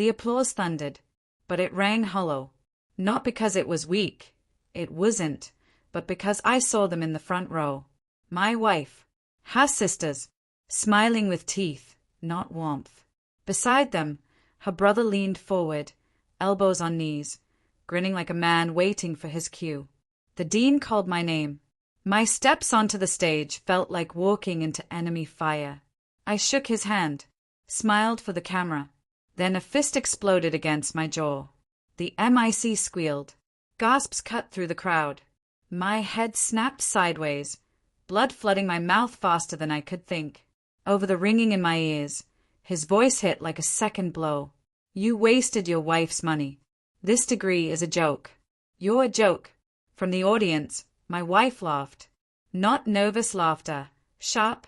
The applause thundered, but it rang hollow. Not because it was weak. It wasn't, but because I saw them in the front row. My wife, her sisters, smiling with teeth, not warmth. Beside them, her brother leaned forward, elbows on knees, grinning like a man waiting for his cue. The dean called my name. My steps onto the stage felt like walking into enemy fire. I shook his hand, smiled for the camera. Then a fist exploded against my jaw. The mic squealed. Gasps cut through the crowd. My head snapped sideways, blood flooding my mouth faster than I could think. Over the ringing in my ears, his voice hit like a second blow. You wasted your wife's money. This degree is a joke. You're a joke. From the audience, my wife laughed. Not nervous laughter, sharp,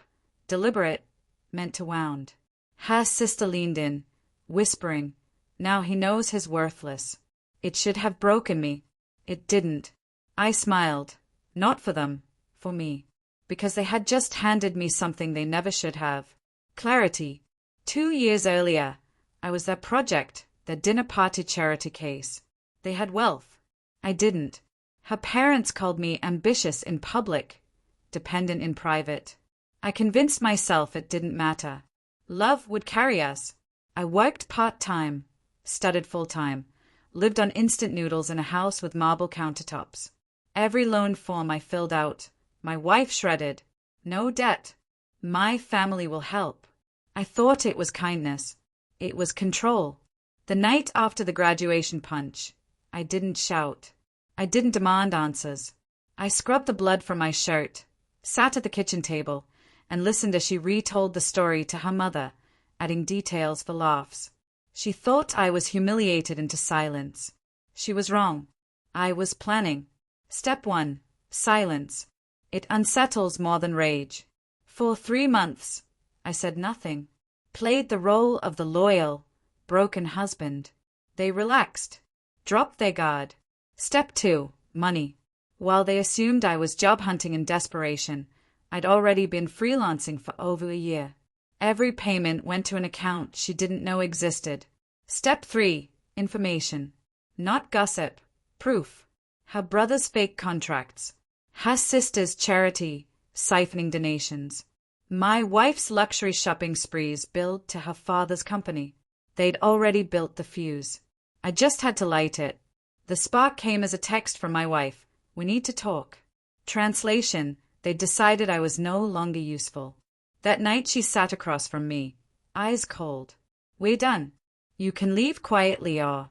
deliberate, meant to wound. Her sister leaned in, whispering, now he knows he's worthless. It should have broken me. It didn't. I smiled. Not for them, for me. Because they had just handed me something they never should have. Clarity. 2 years earlier, I was their project, their dinner party charity case. They had wealth. I didn't. Her parents called me ambitious in public, dependent in private. I convinced myself it didn't matter. Love would carry us. I worked part-time, studied full-time, lived on instant noodles in a house with marble countertops. Every loan form I filled out, my wife shredded. No debt. My family will help. I thought it was kindness. It was control. The night after the graduation punch, I didn't shout. I didn't demand answers. I scrubbed the blood from my shirt, sat at the kitchen table, and listened as she retold the story to her mother, adding details for laughs. She thought I was humiliated into silence. She was wrong. I was planning. Step 1. Silence. It unsettles more than rage. For 3 months, I said nothing. Played the role of the loyal, broken husband. They relaxed. Dropped their guard. Step 2. Money. While they assumed I was job hunting in desperation, I'd already been freelancing for over a year. Every payment went to an account she didn't know existed. Step 3. Information. Not gossip. Proof. Her brother's fake contracts. Her sister's charity, siphoning donations. My wife's luxury shopping sprees billed to her father's company. They'd already built the fuse. I just had to light it. The spark came as a text from my wife. We need to talk. Translation. They decided I was no longer useful. That night she sat across from me, eyes cold. We're done. You can leave quietly or...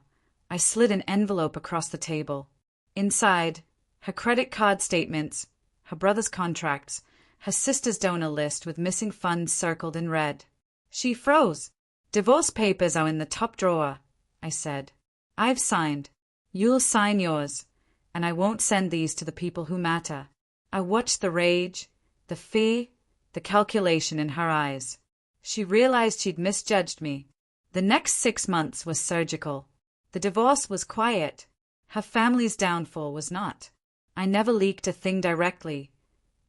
I slid an envelope across the table. Inside, her credit card statements, her brother's contracts, her sister's donor list with missing funds circled in red. She froze. Divorce papers are in the top drawer, I said. I've signed. You'll sign yours, and I won't send these to the people who matter. I watched the rage, the fear, the calculation in her eyes. She realized she'd misjudged me. The next 6 months was surgical. The divorce was quiet. Her family's downfall was not. I never leaked a thing directly,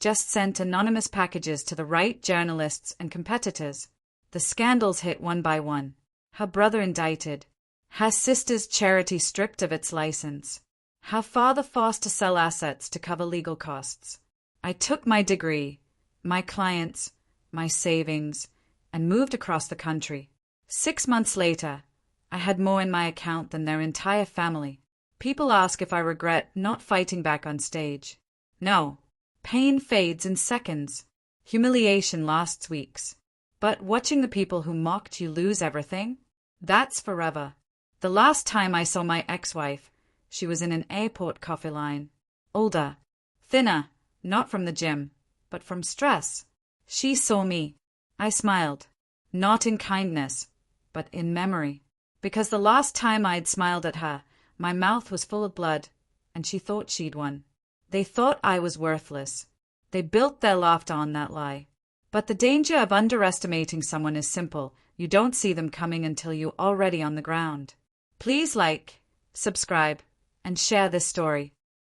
just sent anonymous packages to the right journalists and competitors. The scandals hit one by one. Her brother indicted. Her sister's charity stripped of its license. Her father forced to sell assets to cover legal costs. I took my degree, my clients, my savings, and moved across the country. 6 months later, I had more in my account than their entire family. People ask if I regret not fighting back on stage. No. Pain fades in seconds. Humiliation lasts weeks. But watching the people who mocked you lose everything? That's forever. The last time I saw my ex-wife, she was in an airport coffee line. Older. Thinner. Not from the gym, but from stress. She saw me. I smiled. Not in kindness, but in memory. Because the last time I'd smiled at her, my mouth was full of blood, and she thought she'd won. They thought I was worthless. They built their laughter on that lie. But the danger of underestimating someone is simple. You don't see them coming until you're already on the ground. Please like, subscribe, and share this story.